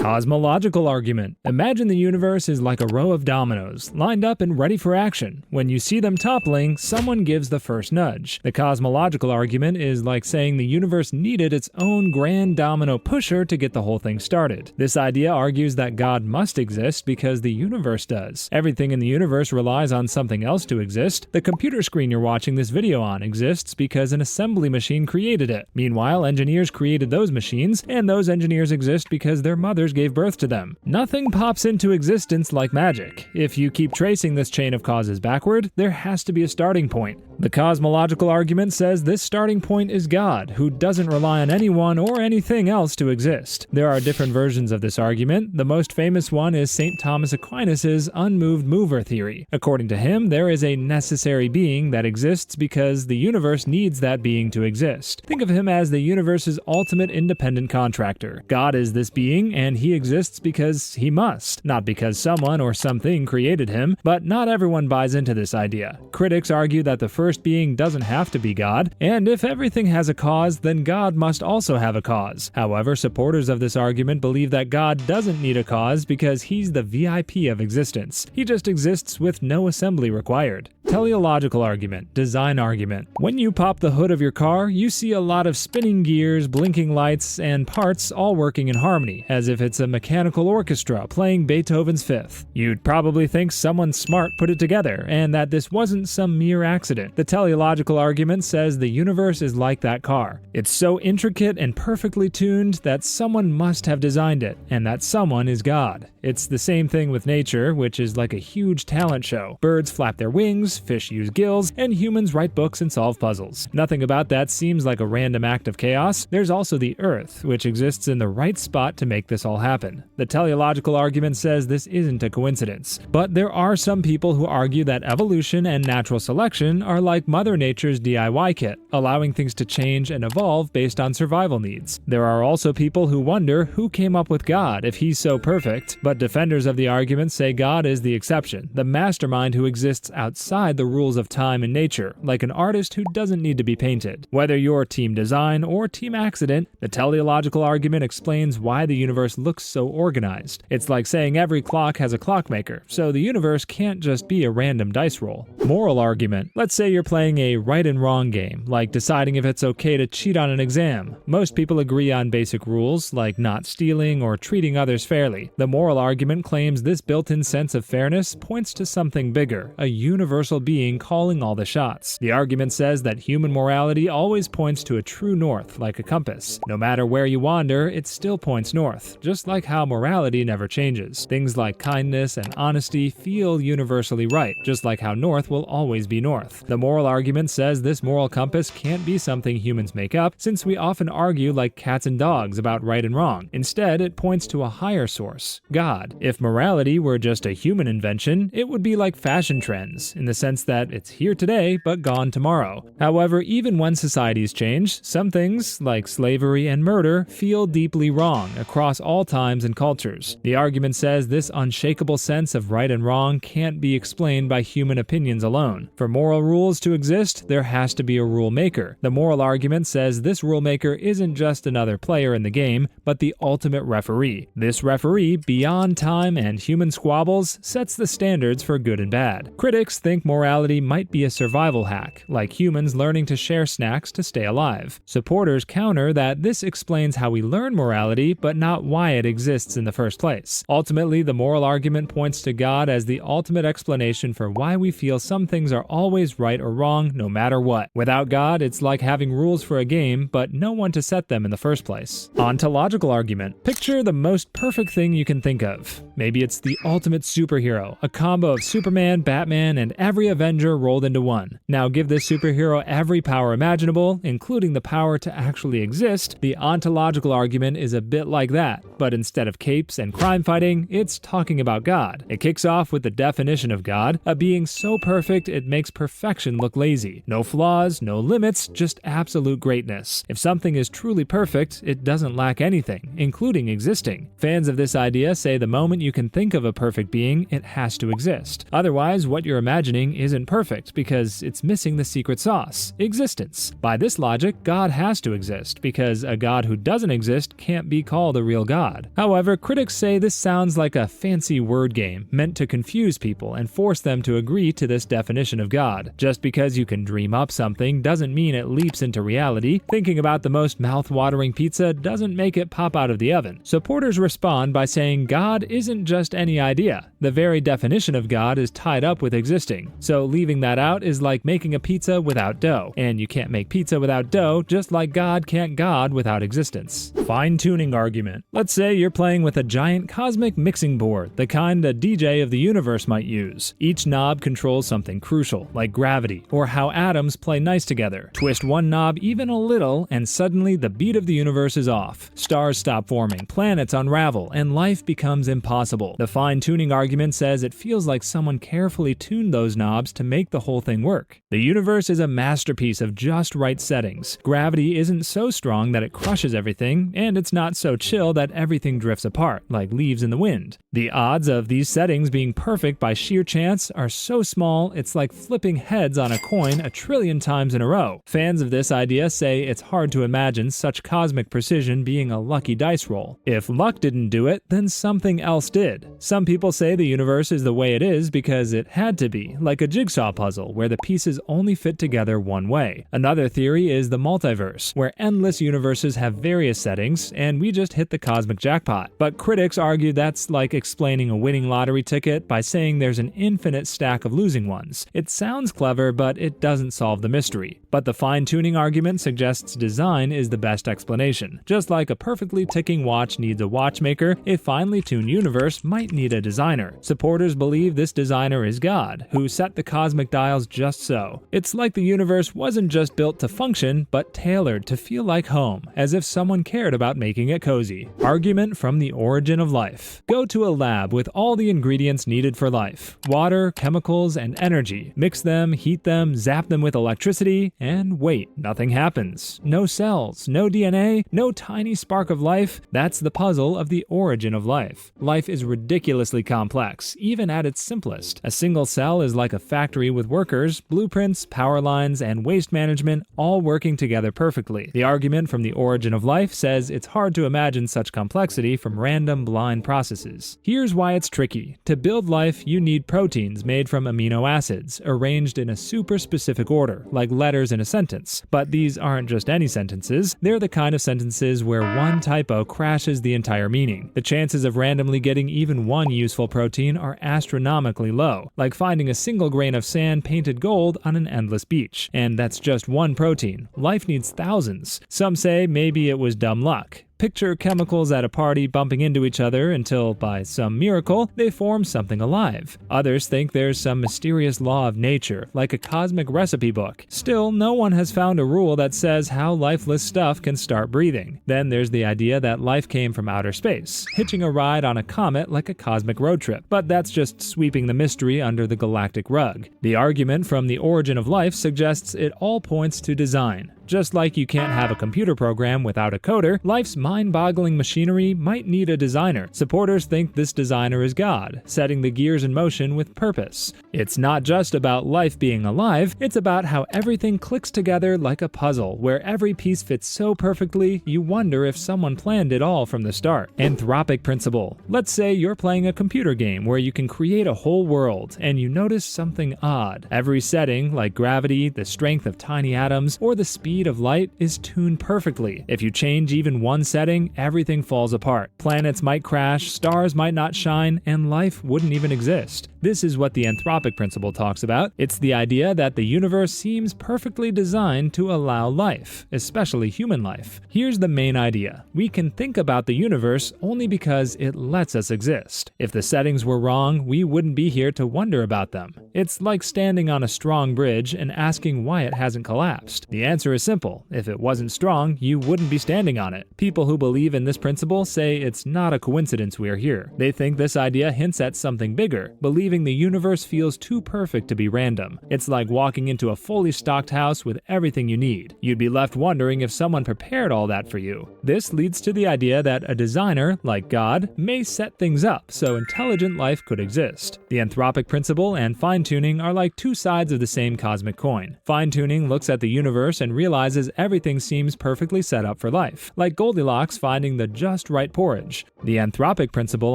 Cosmological argument. Imagine the universe is like a row of dominoes, lined up and ready for action. When you see them toppling, someone gives the first nudge. The cosmological argument is like saying the universe needed its own grand domino pusher to get the whole thing started. This idea argues that God must exist because the universe does. Everything in the universe relies on something else to exist. The computer screen you're watching this video on exists because an assembly machine created it. Meanwhile, engineers created those machines, and those engineers exist because their mothers gave birth to them. Nothing pops into existence like magic. If you keep tracing this chain of causes backward, there has to be a starting point. The cosmological argument says this starting point is God, who doesn't rely on anyone or anything else to exist. There are different versions of this argument. The most famous one is St. Thomas Aquinas' unmoved mover theory. According to him, there is a necessary being that exists because the universe needs that being to exist. Think of him as the universe's ultimate independent contractor. God is this being, and he exists because he must, not because someone or something created him. But not everyone buys into this idea. Critics argue that the first being doesn't have to be God, and if everything has a cause, then God must also have a cause. However, supporters of this argument believe that God doesn't need a cause because he's the VIP of existence. He just exists with no assembly required. Teleological argument, design argument. When you pop the hood of your car, you see a lot of spinning gears, blinking lights, and parts all working in harmony, as if it's a mechanical orchestra playing Beethoven's Fifth. You'd probably think someone smart put it together, and that this wasn't some mere accident. The teleological argument says the universe is like that car. It's so intricate and perfectly tuned that someone must have designed it, and that someone is God. It's the same thing with nature, which is like a huge talent show. Birds flap their wings, fish use gills, and humans write books and solve puzzles. Nothing about that seems like a random act of chaos. There's also the Earth, which exists in the right spot to make this all happen. The teleological argument says this isn't a coincidence. But there are some people who argue that evolution and natural selection are like Mother Nature's DIY kit, allowing things to change and evolve based on survival needs. There are also people who wonder who came up with God if he's so perfect, but defenders of the argument say God is the exception, the mastermind who exists outside the rules of time and nature, like an artist who doesn't need to be painted. Whether you're team design or team accident, the teleological argument explains why the universe looks so organized. It's like saying every clock has a clockmaker, so the universe can't just be a random dice roll. Moral argument. Let's say you're playing a right and wrong game, like deciding if it's okay to cheat on an exam. Most people agree on basic rules, like not stealing or treating others fairly. The moral argument claims this built-in sense of fairness points to something bigger, a universal being calling all the shots. The argument says that human morality always points to a true north, like a compass. No matter where you wander, it still points north, just like how morality never changes. Things like kindness and honesty feel universally right, just like how north will always be north. The moral argument says this moral compass can't be something humans make up, since we often argue like cats and dogs about right and wrong. Instead, it points to a higher source, God. If morality were just a human invention, it would be like fashion trends, in the sense that it's here today but gone tomorrow. However, even when societies change, some things, like slavery and murder, feel deeply wrong across all times and cultures. The argument says this unshakable sense of right and wrong can't be explained by human opinions alone. For moral rules to exist, there has to be a rule maker. The moral argument says this rule maker isn't just another player in the game, but the ultimate referee. This referee, beyond time and human squabbles, sets the standards for good and bad. Critics think morality might be a survival hack, like humans learning to share snacks to stay alive. Supporters counter that this explains how we learn morality, but not why it exists in the first place. Ultimately, the moral argument points to God as the ultimate explanation for why we feel some things are always right or wrong, no matter what. Without God, it's like having rules for a game, but no one to set them in the first place. Ontological argument. Picture the most perfect thing you can think of. Maybe it's the ultimate superhero, a combo of Superman, Batman, and every Avenger rolled into one. Now give this superhero every power imaginable, including the power to actually exist. The ontological argument is a bit like that, but instead of capes and crime fighting, it's talking about God. It kicks off with the definition of God, a being so perfect it makes perfection look lazy. No flaws, no limits, just absolute greatness. If something is truly perfect, it doesn't lack anything, including existing. Fans of this idea say the moment you can think of a perfect being, it has to exist. Otherwise, what you're imagining everything isn't perfect because it's missing the secret sauce, existence. By this logic, God has to exist because a God who doesn't exist can't be called a real God. However, critics say this sounds like a fancy word game meant to confuse people and force them to agree to this definition of God. Just because you can dream up something doesn't mean it leaps into reality. Thinking about the most mouth-watering pizza doesn't make it pop out of the oven. Supporters respond by saying God isn't just any idea. The very definition of God is tied up with existing. So leaving that out is like making a pizza without dough. And you can't make pizza without dough, just like God can't God without existence. Fine-tuning argument. Let's say you're playing with a giant cosmic mixing board, the kind a DJ of the universe might use. Each knob controls something crucial, like gravity, or how atoms play nice together. Twist one knob even a little, and suddenly the beat of the universe is off. Stars stop forming, planets unravel, and life becomes impossible. The fine-tuning argument says it feels like someone carefully tuned those knobs to make the whole thing work. The universe is a masterpiece of just right settings. Gravity isn't so strong that it crushes everything, and it's not so chill that everything drifts apart, like leaves in the wind. The odds of these settings being perfect by sheer chance are so small it's like flipping heads on a coin a trillion times in a row. Fans of this idea say it's hard to imagine such cosmic precision being a lucky dice roll. If luck didn't do it, then something else did. Some people say the universe is the way it is because it had to be, like a jigsaw puzzle where the pieces only fit together one way. Another theory is the multiverse, where endless universes have various settings and we just hit the cosmic jackpot. But critics argue that's like explaining a winning lottery ticket by saying there's an infinite stack of losing ones. It sounds clever, but it doesn't solve the mystery. But the fine-tuning argument suggests design is the best explanation. Just like a perfectly ticking watch needs a watchmaker, a finely tuned universe might need a designer. Supporters believe this designer is God, who set the cosmic dials just so. It's like the universe wasn't just built to function, but tailored to feel like home, as if someone cared about making it cozy. Argument from the origin of life. Go to a lab with all the ingredients needed for life: water, chemicals, and energy. Mix them, heat them, zap them with electricity, and wait, nothing happens. No cells, no DNA, no tiny spark of life. That's the puzzle of the origin of life. Life is ridiculously complex, even at its simplest. A single cell is like a factory with workers, blueprints, power lines, and waste management all working together perfectly. The argument from the origin of life says it's hard to imagine such complexity from random blind processes. Here's why it's tricky. To build life, you need proteins made from amino acids, arranged in a super specific order, like letters in a sentence. But these aren't just any sentences. They're the kind of sentences where one typo crashes the entire meaning. The chances of randomly getting even one useful protein are astronomically low, like finding a single grain of sand painted gold on an endless beach. And that's just one protein. Life needs thousands. Some say maybe it was dumb luck. Picture chemicals at a party bumping into each other until, by some miracle, they form something alive. Others think there's some mysterious law of nature, like a cosmic recipe book. Still, no one has found a rule that says how lifeless stuff can start breathing. Then there's the idea that life came from outer space, hitching a ride on a comet like a cosmic road trip. But that's just sweeping the mystery under the galactic rug. The argument from the origin of life suggests it all points to design. Just like you can't have a computer program without a coder, life's mind-boggling machinery might need a designer. Supporters think this designer is God, setting the gears in motion with purpose. It's not just about life being alive, it's about how everything clicks together like a puzzle, where every piece fits so perfectly, you wonder if someone planned it all from the start. Anthropic principle. Let's say you're playing a computer game where you can create a whole world, and you notice something odd. Every setting, like gravity, the strength of tiny atoms, or the speed of light, is tuned perfectly. If you change even one setting, everything falls apart. Planets might crash, stars might not shine, and life wouldn't even exist. This is what the anthropic principle talks about. It's the idea that the universe seems perfectly designed to allow life, especially human life. Here's the main idea. We can think about the universe only because it lets us exist. If the settings were wrong, we wouldn't be here to wonder about them. It's like standing on a strong bridge and asking why it hasn't collapsed. The answer is simple. If it wasn't strong, you wouldn't be standing on it. People who believe in this principle say it's not a coincidence we're here. They think this idea hints at something bigger. Believing believing the universe feels too perfect to be random. It's like walking into a fully stocked house with everything you need. You'd be left wondering if someone prepared all that for you. This leads to the idea that a designer, like God, may set things up so intelligent life could exist. The anthropic principle and fine-tuning are like two sides of the same cosmic coin. Fine-tuning looks at the universe and realizes everything seems perfectly set up for life, like Goldilocks finding the just right porridge. The anthropic principle,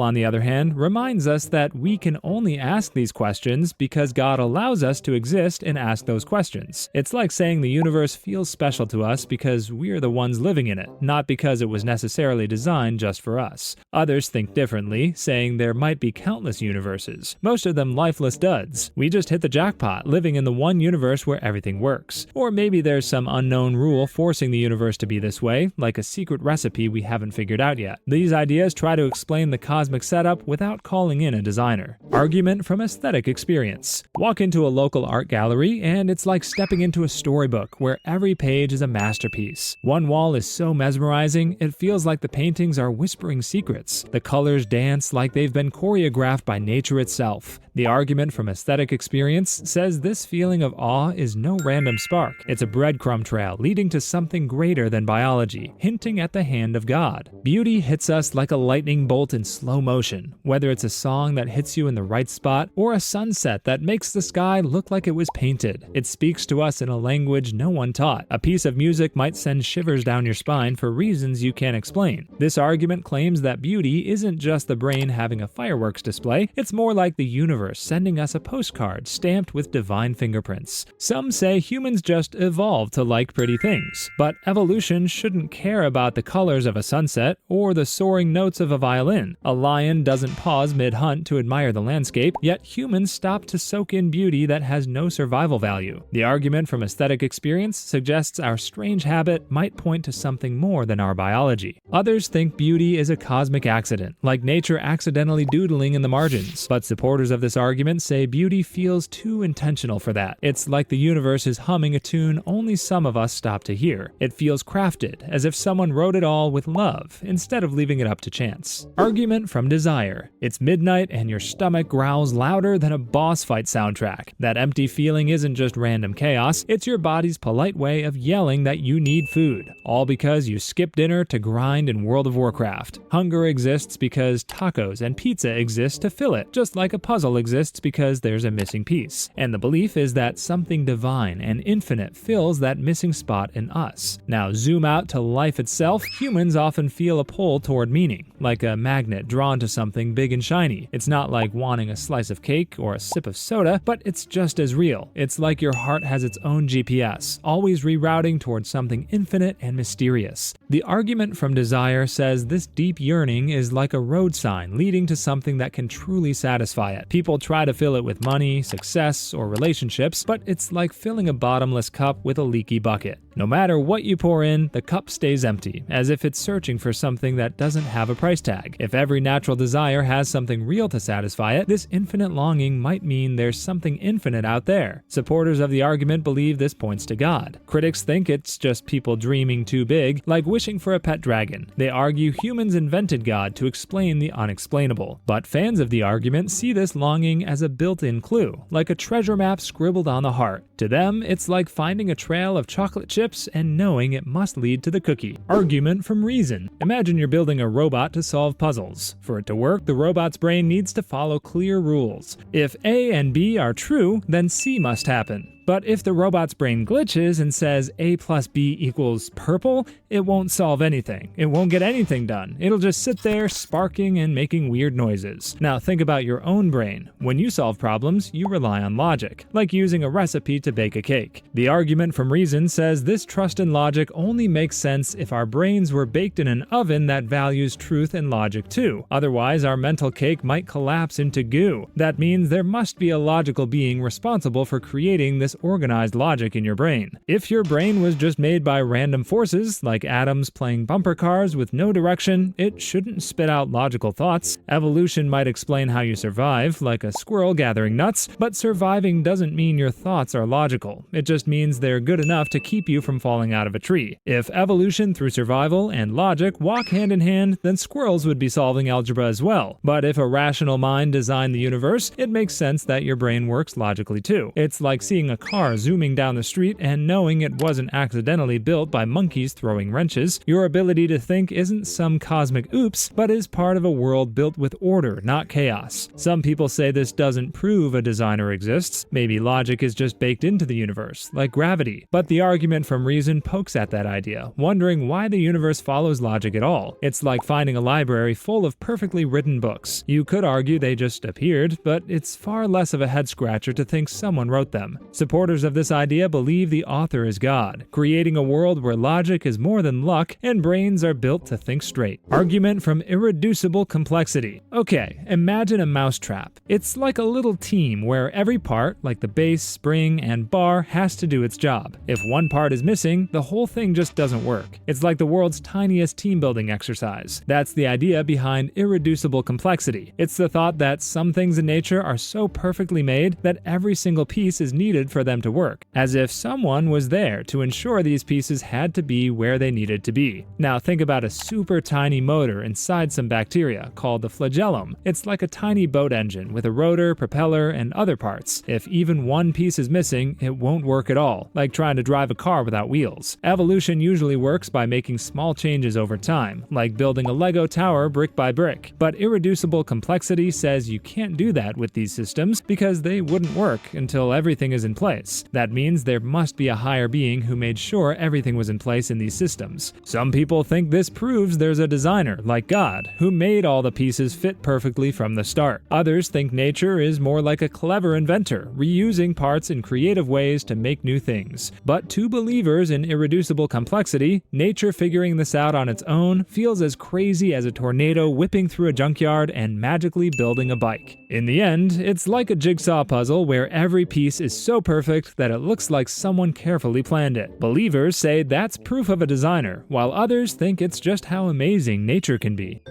on the other hand, reminds us that we can only ask these questions because God allows us to exist and ask those questions. It's like saying the universe feels special to us because we're the ones living in it, not because it was necessarily designed just for us. Others think differently, saying there might be countless universes, most of them lifeless duds. We just hit the jackpot, living in the one universe where everything works. Or maybe there's some unknown rule forcing the universe to be this way, like a secret recipe we haven't figured out yet. These ideas try to explain the cosmic setup without calling in a designer. Argument from aesthetic experience. Walk into a local art gallery and it's like stepping into a storybook where every page is a masterpiece. One wall is so mesmerizing, it feels like the paintings are whispering secrets. The colors dance like they've been choreographed by nature itself. The argument from aesthetic experience says this feeling of awe is no random spark. It's a breadcrumb trail leading to something greater than biology, hinting at the hand of God. Beauty hits us like a lightning bolt in slow motion, whether it's a song that hits you in the right spot or a sunset that makes the sky look like it was painted. It speaks to us in a language no one taught. A piece of music might send shivers down your spine for reasons you can't explain. This argument claims that beauty isn't just the brain having a fireworks display, it's more like the universe sending us a postcard stamped with divine fingerprints. Some say humans just evolved to like pretty things, but evolution shouldn't care about the colors of a sunset or the soaring notes of a violin. A lion doesn't pause mid-hunt to admire the landscape, yet humans stop to soak in beauty that has no survival value. The argument from aesthetic experience suggests our strange habit might point to something more than our biology. Others think beauty is a cosmic accident, like nature accidentally doodling in the margins, but supporters of this argument say beauty feels too intentional for that. It's like the universe is humming a tune only some of us stop to hear. It feels crafted, as if someone wrote it all with love, instead of leaving it up to chance. Argument from desire. It's midnight and your stomach growls louder than a boss fight soundtrack. That empty feeling isn't just random chaos, it's your body's polite way of yelling that you need food, all because you skipped dinner to grind in World of Warcraft. Hunger exists because tacos and pizza exist to fill it, just like a puzzle exists because there's a missing piece. And the belief is that something divine and infinite fills that missing spot in us. Now zoom out to life itself. Humans often feel a pull toward meaning, like a magnet drawn to something big and shiny. It's not like wanting a slice of cake or a sip of soda, but it's just as real. It's like your heart has its own GPS, always rerouting towards something infinite and mysterious. The argument from desire says this deep yearning is like a road sign leading to something that can truly satisfy it. People try to fill it with money, success, or relationships, but it's like filling a bottomless cup with a leaky bucket. No matter what you pour in, the cup stays empty, as if it's searching for something that doesn't have a price tag. If every natural desire has something real to satisfy it, this infinite longing might mean there's something infinite out there. Supporters of the argument believe this points to God. Critics think it's just people dreaming too big, like wishing for a pet dragon. They argue humans invented God to explain the unexplainable. But fans of the argument see this longing as a built-in clue, like a treasure map scribbled on the heart. To them, it's like finding a trail of chocolate chips and knowing it must lead to the cookie. Argument from reason. Imagine you're building a robot to solve puzzles. For it to work, the robot's brain needs to follow clear rules. If A and B are true, then C must happen. But if the robot's brain glitches and says A plus B equals purple, it won't solve anything. It won't get anything done. It'll just sit there sparking and making weird noises. Now think about your own brain. When you solve problems, you rely on logic, like using a recipe to bake a cake. The argument from reason says this trust in logic only makes sense if our brains were baked in an oven that values truth and logic too. Otherwise, our mental cake might collapse into goo. That means there must be a logical being responsible for creating this organized logic in your brain. If your brain was just made by random forces, like atoms playing bumper cars with no direction, it shouldn't spit out logical thoughts. Evolution might explain how you survive, like a squirrel gathering nuts, but surviving doesn't mean your thoughts are logical. It just means they're good enough to keep you from falling out of a tree. If evolution through survival and logic walk hand in hand, then squirrels would be solving algebra as well. But if a rational mind designed the universe, it makes sense that your brain works logically too. It's like seeing a car zooming down the street and knowing it wasn't accidentally built by monkeys throwing wrenches. Your ability to think isn't some cosmic oops, but is part of a world built with order, not chaos. Some people say this doesn't prove a designer exists. Maybe logic is just baked into the universe, like gravity. But the argument from reason pokes at that idea, wondering why the universe follows logic at all. It's like finding a library full of perfectly written books. You could argue they just appeared, but it's far less of a head-scratcher to think someone wrote them. Supporters of this idea believe the author is God, creating a world where logic is more than luck and brains are built to think straight. Argument from irreducible complexity. Okay, imagine a mousetrap. It's like a little team where every part, like the base, spring, and bar, has to do its job. If one part is missing, the whole thing just doesn't work. It's like the world's tiniest team-building exercise. That's the idea behind irreducible complexity. It's the thought that some things in nature are so perfectly made that every single piece is needed for them to work, as if someone was there to ensure these pieces had to be where they needed to be. Now think about a super tiny motor inside some bacteria called the flagellum. It's like a tiny boat engine with a rotor, propeller, and other parts. If even one piece is missing, it won't work at all, like trying to drive a car without wheels. Evolution usually works by making small changes over time, like building a Lego tower brick by brick. But irreducible complexity says you can't do that with these systems because they wouldn't work until everything is in place. That means there must be a higher being who made sure everything was in place in these systems. Some people think this proves there's a designer, like God, who made all the pieces fit perfectly from the start. Others think nature is more like a clever inventor, reusing parts in creative ways to make new things. But to believers in irreducible complexity, nature figuring this out on its own feels as crazy as a tornado whipping through a junkyard and magically building a bike. In the end, it's like a jigsaw puzzle where every piece is so perfect that it looks like someone carefully planned it. Believers say that's proof of a designer, while others think it's just how amazing nature can be.